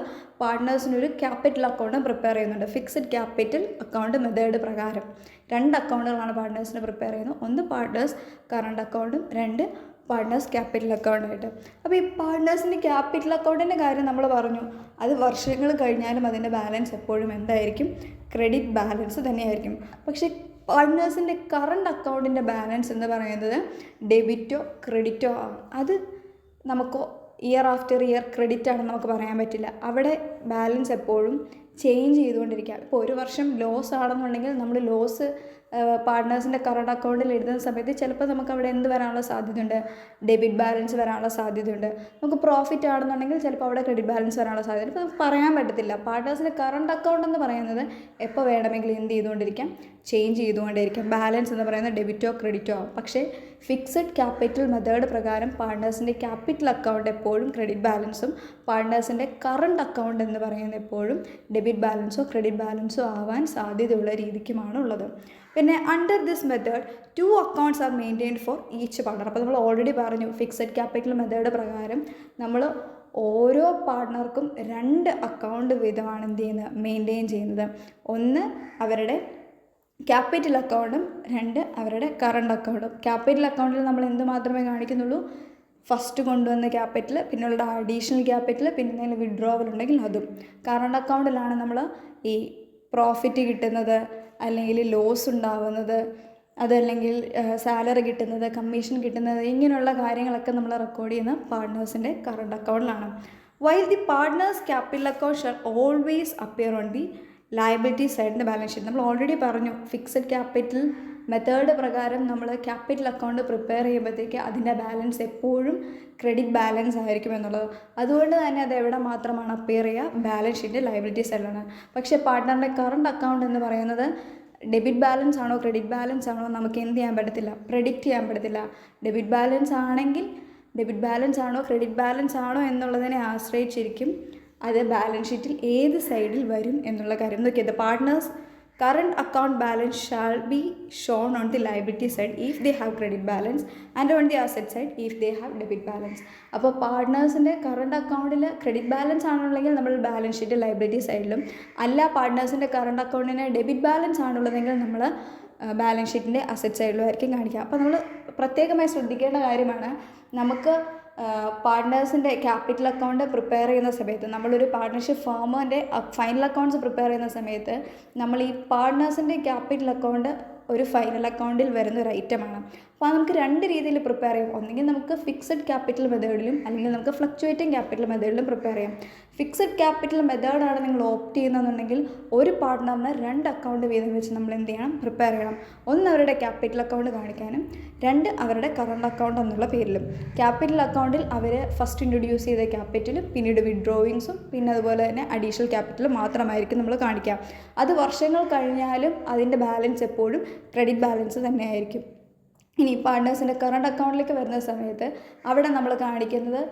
പാർട്ട്നേഴ്സിനൊരു ക്യാപിറ്റൽ അക്കൗണ്ടും പ്രിപ്പയർ ചെയ്യുന്നുണ്ട്. ഫിക്സഡ് ക്യാപിറ്റൽ അക്കൗണ്ട് മെത്തേഡ് പ്രകാരം 2 അക്കൗണ്ടുകളാണ് പാർട്ട്നേഴ്സിന് പ്രിപ്പയർ ചെയ്യുന്നത്. ഒന്ന് പാർട്ട്നേഴ്സ് കറണ്ട് അക്കൗണ്ടും, 2 പാർട്ട്നേഴ്സ് ക്യാപിറ്റൽ അക്കൗണ്ടായിട്ട്. അപ്പോൾ ഈ പാർട്ട്നേഴ്സിൻ്റെ ക്യാപിറ്റൽ അക്കൗണ്ടിൻ്റെ കാര്യം നമ്മൾ പറഞ്ഞു, അത് വർഷങ്ങൾ കഴിഞ്ഞാലും അതിൻ്റെ ബാലൻസ് എപ്പോഴും എന്തായിരിക്കും? ക്രെഡിറ്റ് ബാലൻസ് തന്നെയായിരിക്കും. പക്ഷേ പാർട്ട്നേഴ്സിൻ്റെ കറണ്ട് അക്കൗണ്ടിൻ്റെ ബാലൻസ് എന്ന് പറയുന്നത് ഡെബിറ്റോ ക്രെഡിറ്റോ ആവും. അത് നമുക്ക് ഇയർ ആഫ്റ്റർ ഇയർ ക്രെഡിറ്റ് ആണെന്ന് നമുക്ക് പറയാൻ പറ്റില്ല. അവിടെ ബാലൻസ് എപ്പോഴും ചേഞ്ച് ചെയ്തുകൊണ്ടിരിക്കുക. ഇപ്പോൾ ഒരു വർഷം ലോസ് ആണെന്നുണ്ടെങ്കിൽ നമ്മൾ ലോസ് പാർട്ട്നേഴ്സിൻ്റെ കറണ്ട് അക്കൗണ്ടിൽ എഴുതുന്ന സമയത്ത് ചിലപ്പോൾ നമുക്ക് അവിടെ എന്ത് വരാനുള്ള സാധ്യതയുണ്ട്? ഡെബിറ്റ് ബാലൻസ് വരാനുള്ള സാധ്യതയുണ്ട്. നമുക്ക് പ്രോഫിറ്റ് ആണെന്നുണ്ടെങ്കിൽ ചിലപ്പോൾ അവിടെ ക്രെഡിറ്റ് ബാലൻസ് വരാനുള്ള സാധ്യത. ഇപ്പോൾ നമുക്ക് പറയാൻ പറ്റത്തില്ല. പാർട്ട്നേഴ്സിൻ്റെ കറണ്ട് അക്കൗണ്ട് എന്ന് പറയുന്നത് എപ്പോൾ വേണമെങ്കിലും എന്ത് ചെയ്തുകൊണ്ടിരിക്കാം? ചേഞ്ച് ചെയ്തുകൊണ്ടിരിക്കാം. ബാലൻസ് എന്ന് പറയുന്നത് ഡെബിറ്റോ ക്രെഡിറ്റോ ആവും. പക്ഷേ ഫിക്സഡ് ക്യാപിറ്റൽ മെത്തേഡ് പ്രകാരം പാർട്ട്നേഴ്സിൻ്റെ ക്യാപിറ്റൽ അക്കൗണ്ട് എപ്പോഴും ക്രെഡിറ്റ് ബാലൻസും പാർട്ട്നേഴ്സിൻ്റെ കറണ്ട് അക്കൗണ്ട് എന്ന് പറയുന്നത് എപ്പോഴും ഡെബിറ്റ് ബാലൻസോ ക്രെഡിറ്റ് ബാലൻസോ ആവാൻ സാധ്യതയുള്ള രീതിക്കുമാണ് ഉള്ളത്. പിന്നെ under this method 2 accounts R maintained for each partner. അപ്പോൾ നമ്മൾ ഓൾറെഡി പറഞ്ഞു ഫിക്സഡ് ക്യാപിറ്റൽ മെത്തേഡ് പ്രകാരം നമ്മൾ ഓരോ പാർട്ട്ണർക്കും 2 അക്കൗണ്ട് വീതമാണ് എന്ത് ചെയ്യുന്നത്? മെയിൻറ്റെയിൻ ചെയ്യുന്നത്. ഒന്ന് അവരുടെ ക്യാപിറ്റൽ അക്കൗണ്ടും, 2 അവരുടെ കറണ്ട് അക്കൗണ്ടും. ക്യാപിറ്റൽ അക്കൗണ്ടിൽ നമ്മൾ എന്ത് മാത്രമേ കാണിക്കുന്നുള്ളൂ? ഫസ്റ്റ് കൊണ്ടുവന്ന ക്യാപിറ്റൽ, പിന്നെയുള്ള അഡീഷണൽ ക്യാപിറ്റൽ, പിന്നെ എന്തെങ്കിലും വിഡ്രോവൽ ഉണ്ടെങ്കിൽ അതും. കറണ്ട് അക്കൗണ്ടിലാണ് നമ്മൾ ഈ പ്രോഫിറ്റ് കിട്ടുന്നത്, അല്ലെങ്കിൽ ലോസ് ഉണ്ടാവുന്നത്, അതല്ലെങ്കിൽ സാലറി കിട്ടുന്നത്, കമ്മീഷൻ കിട്ടുന്നത്, ഇങ്ങനെയുള്ള കാര്യങ്ങളൊക്കെ നമ്മൾ റെക്കോർഡ് ചെയ്യുന്ന പാർട്ട്നേഴ്സിൻ്റെ കറണ്ട് അക്കൗണ്ടിലാണ്. While the partners capital account shall always appear on the liability സൈഡിൻ്റെ ബാലൻസ് ഷീറ്റ്. നമ്മൾ ഓൾറെഡി പറഞ്ഞു ഫിക്സഡ് ക്യാപിറ്റൽ മെത്തേഡ് പ്രകാരം നമ്മൾ ക്യാപിറ്റൽ അക്കൗണ്ട് പ്രിപ്പയർ ചെയ്യുമ്പോഴത്തേക്ക് അതിൻ്റെ ബാലൻസ് എപ്പോഴും ക്രെഡിറ്റ് ബാലൻസ് ആയിരിക്കും എന്നുള്ളത്. അതുകൊണ്ട് തന്നെ അത് എവിടെ മാത്രമാണ് അപ്പിയർ ചെയ്യുക? ബാലൻസ് ഷീറ്റ് ലയബിലിറ്റി സൈഡിലാണ്. പക്ഷേ പാർട്ട്ണറിൻ്റെ കറണ്ട് അക്കൗണ്ട് എന്ന് പറയുന്നത് ഡെബിറ്റ് ബാലൻസ് ആണോ ക്രെഡിറ്റ് ബാലൻസ് ആണോ നമുക്ക് എന്ത് ചെയ്യാൻ പറ്റത്തില്ല? പ്രെഡിക്റ്റ് ചെയ്യാൻ പറ്റത്തില്ല. ഡെബിറ്റ് ബാലൻസ് ആണെങ്കിൽ ഡെബിറ്റ് ബാലൻസ് ആണോ ക്രെഡിറ്റ് ബാലൻസ് ആണോ എന്നുള്ളതിനെ ആശ്രയിച്ചിരിക്കും അത് ബാലൻസ് ഷീറ്റിൽ ഏത് സൈഡിൽ വരും എന്നുള്ള കാര്യം. നോക്കിയത് partners current account balance shall be shown on the liability side if they have credit balance and on the asset side if they have debit balance. അപ്പോൾ പാർട്ട്നേഴ്സിൻ്റെ കറണ്ട് അക്കൗണ്ടിൽ ക്രെഡിറ്റ് ബാലൻസ് ആണുള്ളതെങ്കിൽ നമ്മൾ ബാലൻസ് ഷീറ്റ് ലയബിലിറ്റി സൈഡിലും, അല്ല പാർട്ട്നേഴ്സിൻ്റെ current അക്കൗണ്ടിന് debit balance ആണുള്ളതെങ്കിൽ നമ്മൾ balance ഷീറ്റിൻ്റെ asset സൈഡിലും ആയിരിക്കും കാണിക്കുക. അപ്പോൾ നമ്മൾ പ്രത്യേകമായി ശ്രദ്ധിക്കേണ്ട കാര്യമാണ്, നമുക്ക് പാർട്ട്നേഴ്സിൻ്റെ ക്യാപിറ്റൽ അക്കൗണ്ട് പ്രിപ്പയർ ചെയ്യുന്ന സമയത്ത്, നമ്മളൊരു പാർട്ട്ണർഷിപ്പ് ഫേമിൻ്റെ ഫൈനൽ അക്കൗണ്ട്സ് പ്രിപ്പയർ ചെയ്യുന്ന സമയത്ത് നമ്മൾ ഈ പാർട്ട്നേഴ്സിൻ്റെ ക്യാപിറ്റൽ അക്കൗണ്ട് ഒരു ഫൈനൽ അക്കൗണ്ടിൽ വരുന്ന ഒരു ഐറ്റമാണ്. അപ്പോൾ നമുക്ക് രണ്ട് രീതിയിൽ പ്രിപ്പയർ ചെയ്യാം. ഒന്നുകിൽ നമുക്ക് ഫിക്സഡ് ക്യാപിറ്റൽ മെത്തേഡിലും അല്ലെങ്കിൽ നമുക്ക് ഫ്ലക്ച്വേറ്റിംഗ് ക്യാപിറ്റൽ മെത്തേഡിലും പ്രിപ്പയർ ചെയ്യാം. ഫിക്സഡ് ക്യാപിറ്റൽ മെത്തേഡാണ് നിങ്ങൾ ഓപ്റ്റ് ചെയ്യുന്നതെന്നുണ്ടെങ്കിൽ ഒരു പാർട്ട്ണറിന് 2 അക്കൗണ്ട് വീതം വെച്ച് നമ്മൾ എന്ത് ചെയ്യണം, പ്രിപ്പയർ ചെയ്യണം. ഒന്ന് അവരുടെ ക്യാപിറ്റൽ അക്കൗണ്ട് കാണിക്കാനും 2 അവരുടെ കറണ്ട് അക്കൗണ്ട് എന്നുള്ള പേരിലും. ക്യാപിറ്റൽ അക്കൗണ്ടിൽ അവർ ഫസ്റ്റ് ഇൻട്രൊഡ്യൂസ് ചെയ്ത ക്യാപിറ്റലും പിന്നീട് വിഡ്രോയിങ്സും പിന്നെ അതുപോലെ തന്നെ അഡീഷണൽ ക്യാപിറ്റലും മാത്രമായിരിക്കും നമ്മൾ കാണിക്കുക. അത് വർഷങ്ങൾ കഴിഞ്ഞാലും അതിൻ്റെ ബാലൻസ് എപ്പോഴും ക്രെഡിറ്റ് ബാലൻസ് തന്നെയായിരിക്കും. ഇനി പാർട്ട്നേഴ്സിൻ്റെ കറണ്ട് അക്കൗണ്ടിലേക്ക് വരുന്ന സമയത്ത് അവിടെ നമ്മൾ കാണിക്കുന്നത്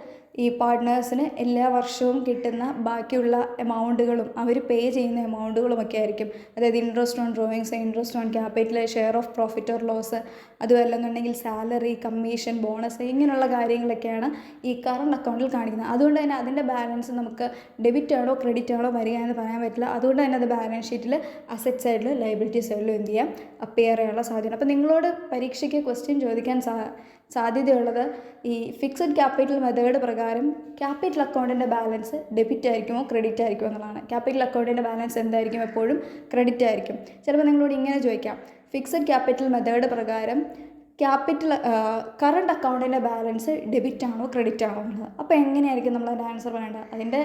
ഈ പാർട്ട്നേഴ്സിന് എല്ലാ വർഷവും കിട്ടുന്ന ബാക്കിയുള്ള എമൗണ്ടുകളും അവർ പേ ചെയ്യുന്ന എമൗണ്ടുകളുമൊക്കെ ആയിരിക്കും. അതായത് interest on drawings, interest on capital, share of profit or loss, അതുമല്ലെന്നുണ്ടെങ്കിൽ സാലറി, കമ്മീഷൻ, ബോണസ്, ഇങ്ങനെയുള്ള കാര്യങ്ങളൊക്കെയാണ് ഈ കറണ്ട് അക്കൗണ്ടിൽ കാണിക്കുന്നത്. അതുകൊണ്ട് തന്നെ അതിൻ്റെ ബാലൻസ് നമുക്ക് ഡെബിറ്റ് ആണോ ക്രെഡിറ്റ് ആണോ വരിക എന്ന് പറയാൻ പറ്റില്ല. അതുകൊണ്ട് തന്നെ അത് ബാലൻസ് ഷീറ്റിൽ അസറ്റ് സൈഡിൽ ലയബിലിറ്റി സൈഡിലും എന്ത് ചെയ്യാം, അപ്പിയർ ചെയ്യാനുള്ള സാധ്യത. അപ്പോൾ നിങ്ങളോട് പരീക്ഷയ്ക്ക് ക്വസ്റ്റ്യൻ ചോദിക്കാൻ സാധ്യതയുള്ളത് ഈ ഫിക്സഡ് ക്യാപിറ്റൽ മെത്തേഡ് പ്രകാരം ക്യാപിറ്റൽ അക്കൗണ്ടിൻ്റെ ബാലൻസ് ഡെബിറ്റ് ആയിരിക്കുമോ ക്രെഡിറ്റ് ആയിരിക്കുമോ എന്നുള്ളതാണ്. ക്യാപിറ്റൽ അക്കൗണ്ടിൻ്റെ ബാലൻസ് എന്തായിരിക്കും, എപ്പോഴും ക്രെഡിറ്റ് ആയിരിക്കും. ചിലപ്പോൾ നിങ്ങളോട് ഇങ്ങനെ ചോദിക്കാം, ഫിക്സഡ് ക്യാപിറ്റൽ മെത്തേഡ് പ്രകാരം കറണ്ട് അക്കൗണ്ടിൻ്റെ ബാലൻസ് ഡെബിറ്റ് ആണോ ക്രെഡിറ്റ് ആണോ എന്നുള്ളത്. അപ്പോൾ എങ്ങനെയായിരിക്കും നമ്മൾ അതിൻ്റെ ആൻസർ പറയേണ്ടത്? അതിൻ്റെ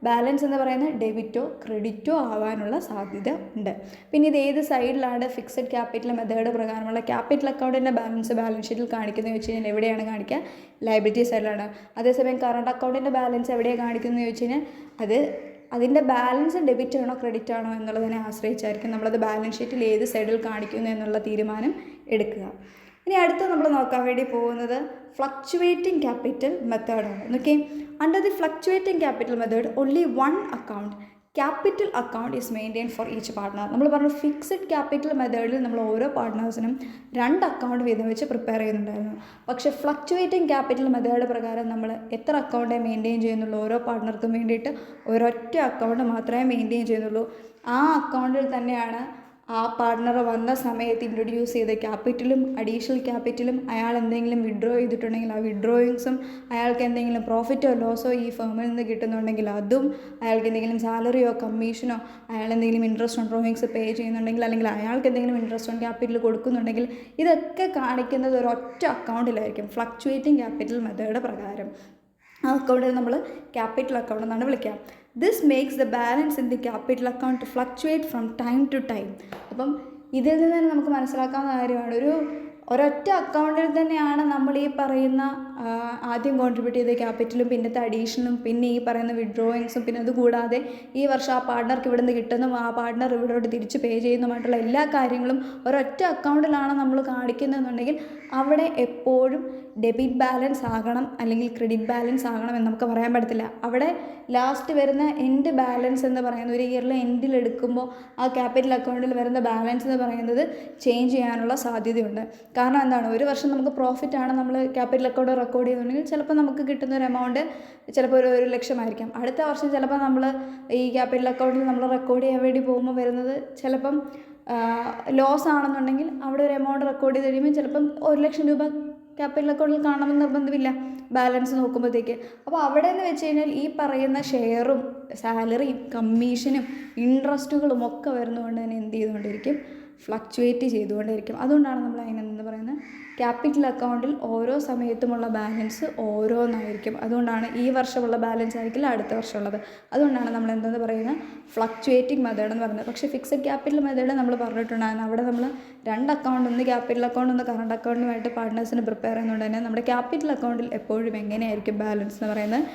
ബാലൻസ് എന്ന് പറയുന്നത് ഡെബിറ്റോ ക്രെഡിറ്റോ ആവാനുള്ള സാധ്യത ഉണ്ട്. പിന്നെ ഇത് ഏത് സൈഡിലാണ് ഫിക്സഡ് ക്യാപിറ്റൽ മെത്തേഡ് പ്രകാരമുള്ള ക്യാപിറ്റൽ അക്കൗണ്ടിൻ്റെ ബാലൻസ് ഷീറ്റിൽ കാണിക്കുന്നത് വെച്ച് കഴിഞ്ഞാൽ എവിടെയാണ് കാണിക്കുക, ലയബിലിറ്റി സൈഡിലാണ്. അതേസമയം കറണ്ട് അക്കൗണ്ടിൻ്റെ ബാലൻസ് എവിടെയാണ് കാണിക്കുന്നത് വെച്ച് കഴിഞ്ഞാൽ അതിൻ്റെ ബാലൻസ് ഡെബിറ്റ് ആണോ ക്രെഡിറ്റ് ആണോ എന്നുള്ളതിനെ ആശ്രയിച്ചായിരിക്കും നമ്മളത് ബാലൻസ് ഷീറ്റിൽ ഏത് സൈഡിൽ കാണിക്കുന്നു എന്നുള്ള തീരുമാനം എടുക്കുക. ഇനി അടുത്ത് നമ്മൾ നോക്കാൻ വേണ്ടി പോകുന്നത് ഫ്ലക്ച്വേറ്റിംഗ് ക്യാപിറ്റൽ മെത്തേഡാണ്. Okay, under the fluctuating capital method only 1 account capital account is maintain for each partner. നമ്മൾ പറഞ്ഞു ഫിക്സഡ് ക്യാപിറ്റൽ മെത്തേഡിൽ നമ്മൾ ഓരോ പാർട്ട്നേഴ്സിനും 2 അക്കൗണ്ട് വീതം വെച്ച് പ്രിപ്പയർ ചെയ്യുന്നുണ്ടായിരുന്നു. പക്ഷേ ഫ്ലക്ച്വേറ്റിംഗ് ക്യാപിറ്റൽ മെത്തേഡ് പ്രകാരം നമ്മൾ എത്ര അക്കൗണ്ടേ മെയിൻറ്റെയിൻ ചെയ്യുന്നുള്ളൂ, ഓരോ പാർട്ട്ണർക്കും വേണ്ടിയിട്ട് ഒരൊറ്റ അക്കൗണ്ട് മാത്രമേ മെയിൻറ്റെയിൻ ചെയ്യുന്നുള്ളൂ. ആ അക്കൗണ്ടിൽ തന്നെയാണ് ആ പാർട്ട്ണർ വന്ന സമയത്ത് ഇൻട്രൊഡ്യൂസ് ചെയ്ത ക്യാപിറ്റലും അഡീഷണൽ ക്യാപിറ്റലും, അയാൾ എന്തെങ്കിലും വിഡ്രോ ചെയ്തിട്ടുണ്ടെങ്കിൽ ആ വിഡ്രോയിങ്സും, അയാൾക്ക് എന്തെങ്കിലും പ്രോഫിറ്റോ ലോസോ ഈ ഫേമിൽ നിന്ന് കിട്ടുന്നുണ്ടെങ്കിൽ അതും, അയാൾക്ക് എന്തെങ്കിലും സാലറിയോ കമ്മീഷനോ, അയാൾ എന്തെങ്കിലും ഇൻട്രസ്റ്റ് ഓൺ ഡ്രോയിങ്സ് പേ ചെയ്യുന്നുണ്ടെങ്കിൽ, അല്ലെങ്കിൽ അയാൾക്ക് എന്തെങ്കിലും ഇൻട്രസ്റ്റ് ഓൺ ക്യാപിറ്റൽ കൊടുക്കുന്നുണ്ടെങ്കിൽ, ഇതൊക്കെ കാണിക്കുന്നത് ഒരൊറ്റ അക്കൗണ്ടിലായിരിക്കും ഫ്ലക്ച്വേറ്റിംഗ് ക്യാപിറ്റൽ മെത്തേഡ് പ്രകാരം. ആ അക്കൗണ്ടിൽ നമ്മൾ ക്യാപിറ്റൽ അക്കൗണ്ട് എന്നാണ് വിളിക്കുക. This makes the balance in the capital account to fluctuate from time to time. അപ്പം ഇതിൽ നിന്ന് തന്നെ നമുക്ക് മനസ്സിലാക്കാവുന്ന കാര്യമാണ്, ഒരൊറ്റ അക്കൗണ്ടിൽ തന്നെയാണ് നമ്മൾ ഈ പറയുന്ന ആദ്യം കോൺട്രിബ്യൂട്ട് ചെയ്ത ക്യാപിറ്റലും പിന്നത്തെ അഡീഷനും പിന്നെ ഈ പറയുന്ന വിഡ്രോയിങ്സും പിന്നെ അതുകൂടാതെ ഈ വർഷം ആ പാർട്ട്ണർക്ക് ഇവിടെ നിന്ന് കിട്ടുന്നതും ആ പാർട്ട്ണർ ഇവിടോട്ട് തിരിച്ച് പേ ചെയ്യുന്നതുമായിട്ടുള്ള എല്ലാ കാര്യങ്ങളും ഒരൊറ്റ അക്കൗണ്ടിലാണ് നമ്മൾ കാണിക്കുന്നതെന്നുണ്ടെങ്കിൽ അവിടെ എപ്പോഴും ഡെബിറ്റ് ബാലൻസ് ആകണം അല്ലെങ്കിൽ ക്രെഡിറ്റ് ബാലൻസ് ആകണം എന്ന് നമുക്ക് പറയാൻ പറ്റത്തില്ല. അവിടെ ലാസ്റ്റ് വരുന്ന എൻഡ് ബാലൻസ് എന്ന് പറയുന്നത് ഒരു ഇയറിലെ എൻഡിൽ എടുക്കുമ്പോൾ ആ ക്യാപിറ്റൽ അക്കൗണ്ടിൽ വരുന്ന ബാലൻസ് എന്ന് പറയുന്നത് ചേഞ്ച് ചെയ്യാനുള്ള സാധ്യതയുണ്ട്. കാരണം എന്താണ്, ഒരു വർഷം നമുക്ക് പ്രോഫിറ്റാണ് നമ്മൾ ക്യാപിറ്റൽ അക്കൗണ്ട് റെക്കോർഡ് ചെയ്യുന്നുണ്ടെങ്കിൽ ചിലപ്പോൾ നമുക്ക് കിട്ടുന്ന ഒരു എമൗണ്ട് ചിലപ്പോൾ ഒരു 1 ലക്ഷമായിരിക്കാം. അടുത്ത വർഷം ചിലപ്പോൾ നമ്മൾ ഈ ക്യാപിറ്റൽ അക്കൗണ്ടിൽ നമ്മൾ റെക്കോർഡ് ചെയ്യാൻ വേണ്ടി പോകുമ്പോൾ വരുന്നത് ചിലപ്പം ലോസ് ആണെന്നുണ്ടെങ്കിൽ അവിടെ ഒരു എമൗണ്ട് റെക്കോർഡ് ചെയ്ത് കഴിയുമ്പോൾ ചിലപ്പം 1 ലക്ഷം രൂപ ക്യാപിറ്റൽ അക്കൗണ്ടിൽ കാണണമെന്ന് നിർബന്ധമില്ല ബാലൻസ് നോക്കുമ്പോഴത്തേക്ക്. അപ്പോൾ അവിടെ എന്ന് വെച്ച് കഴിഞ്ഞാൽ ഈ പറയുന്ന ഷെയറും സാലറിയും കമ്മീഷനും ഇൻട്രസ്റ്റുകളും ഒക്കെ വരുന്നതുകൊണ്ട് തന്നെ എന്ത് ചെയ്തുകൊണ്ടിരിക്കും, ഫ്ലക്ച്വേറ്റ് ചെയ്തുകൊണ്ടിരിക്കും. അതുകൊണ്ടാണ് നമ്മൾ അതിനെന്ന് പറയുന്നത് ക്യാപിറ്റൽ അക്കൗണ്ടിൽ ഓരോ സമയത്തുമുള്ള ബാലൻസ് ഓരോന്നായിരിക്കും. അതുകൊണ്ടാണ് ഈ വർഷമുള്ള ബാലൻസ് ആയിരിക്കില്ല അടുത്ത വർഷമുള്ളത്. അതുകൊണ്ടാണ് നമ്മൾ എന്തെന്ന് പറയുന്നത് ഫ്ലക്ച്വേറ്റിംഗ് മെത്തേഡ് എന്ന് പറയുന്നത്. പക്ഷേ ഫിക്സഡ് ക്യാപിറ്റൽ മെത്തേഡ് നമ്മൾ പറഞ്ഞിട്ടുണ്ടായിരുന്നു, അവിടെ നമ്മൾ 2 അക്കൗണ്ട്, ഒന്ന് ക്യാപിറ്റൽ അക്കൗണ്ട് ഒന്ന് കറണ്ട് അക്കൗണ്ടുമായിട്ട് പാർട്ട്നേഴ്സിന് പ്രിപ്പയർ ചെയ്യുന്നതുകൊണ്ട് തന്നെ നമ്മുടെ ക്യാപിറ്റൽ അക്കൗണ്ടിൽ എപ്പോഴും എങ്ങനെയായിരിക്കും ബാലൻസ് എന്ന് പറയുന്നത്,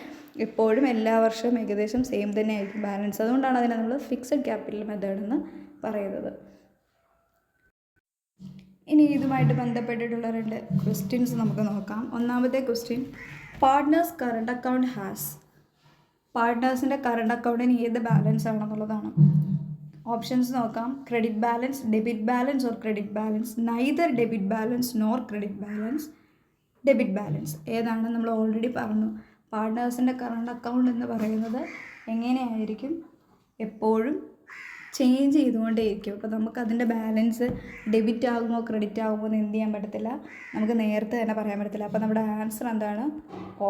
എപ്പോഴും എല്ലാ വർഷവും ഏകദേശം സെയിം തന്നെ ആയിരിക്കും ബാലൻസ്. അതുകൊണ്ടാണ് അതിനെ നമ്മൾ ഫിക്സഡ് ക്യാപിറ്റൽ മെത്തേഡ് എന്ന് പറയുന്നത്. ഇനി ഇതുമായിട്ട് ബന്ധപ്പെട്ടിട്ടുള്ള 2 ക്വസ്റ്റ്യൻസ് നമുക്ക് നോക്കാം. ഒന്നാമത്തെ question, partners current account has, പാർട്ട്നേഴ്സിൻ്റെ കറണ്ട് അക്കൗണ്ടിന് ഏത് ബാലൻസ് ആണെന്നുള്ളതാണ്. ഓപ്ഷൻസ് നോക്കാം. Credit balance, debit balance or credit balance, neither debit balance nor credit balance, debit balance. ഏതാണ് നമ്മൾ ഓൾറെഡി പറഞ്ഞു. പാർട്ട്നേഴ്സിൻ്റെ കറണ്ട് അക്കൗണ്ട് എന്ന് പറയുന്നത് എങ്ങനെയായിരിക്കും, എപ്പോഴും ചേഞ്ച് ചെയ്തുകൊണ്ടേയിരിക്കും. അപ്പോൾ നമുക്ക് അതിൻ്റെ ബാലൻസ് ഡെബിറ്റ് ആകുമോ ക്രെഡിറ്റ് ആകുമോ എന്ന് എന്ത് ചെയ്യാൻ പറ്റത്തില്ല, നമുക്ക് നേരത്തെ തന്നെ പറയാൻ പറ്റത്തില്ല. അപ്പോൾ നമ്മുടെ ആൻസർ എന്താണ്?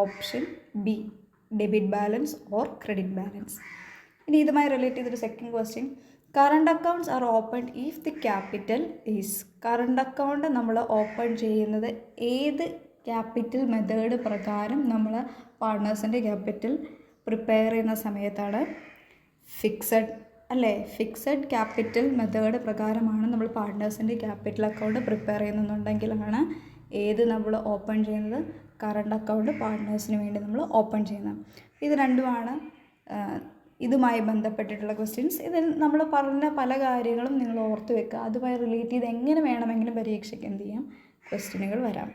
Option B, debit balance or credit balance. ഇനി ഇതുമായി റിലേറ്റ് ചെയ്തൊരു second question, current accounts are open if the capital is. Current account നമ്മൾ ഓപ്പൺ ചെയ്യുന്നത് ഏത് ക്യാപിറ്റൽ മെത്തേഡ് പ്രകാരം നമ്മൾ പാർട്ട്നേഴ്സിൻ്റെ ക്യാപിറ്റൽ പ്രിപ്പയർ ചെയ്യുന്ന സമയത്താണ്? ഫിക്സഡ് അല്ലേ? ഫിക്സഡ് ക്യാപിറ്റൽ മെത്തേഡ് പ്രകാരമാണ് നമ്മൾ പാർട്ട്നേഴ്സിൻ്റെ ക്യാപിറ്റൽ അക്കൗണ്ട് പ്രിപ്പയർ ചെയ്യുന്നുണ്ടെങ്കിലാണ് ഏത് നമ്മൾ ഓപ്പൺ ചെയ്യുന്നത്? കറണ്ട് അക്കൗണ്ട് പാർട്ട്നേഴ്സിന് വേണ്ടി നമ്മൾ ഓപ്പൺ ചെയ്യുന്നത്. ഇത് രണ്ടുമാണ് ഇതുമായി ബന്ധപ്പെട്ടിട്ടുള്ള ക്വസ്റ്റ്യൻസ്. ഇതിൽ നമ്മൾ പറഞ്ഞ പല കാര്യങ്ങളും നിങ്ങൾ ഓർത്ത് വെക്കുക. അതുമായി റിലേറ്റ് ചെയ്ത് എങ്ങനെ വേണമെങ്കിലും പരീക്ഷയ്ക്ക് എന്ത് ചെയ്യാം? ക്വസ്റ്റ്യനുകൾ വരാം.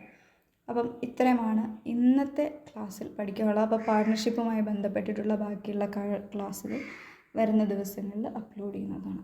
അപ്പം ഇത്രയുമാണ് ഇന്നത്തെ ക്ലാസ്സിൽ പഠിക്കാനുള്ളത്. അപ്പോൾ പാർട്ട്ണർഷിപ്പുമായി ബന്ധപ്പെട്ടിട്ടുള്ള ബാക്കിയുള്ള ക്ലാസ്സുകൾ വരുന്ന ദിവസങ്ങളിൽ അപ്ലോഡ് ചെയ്യുന്നതാണ്.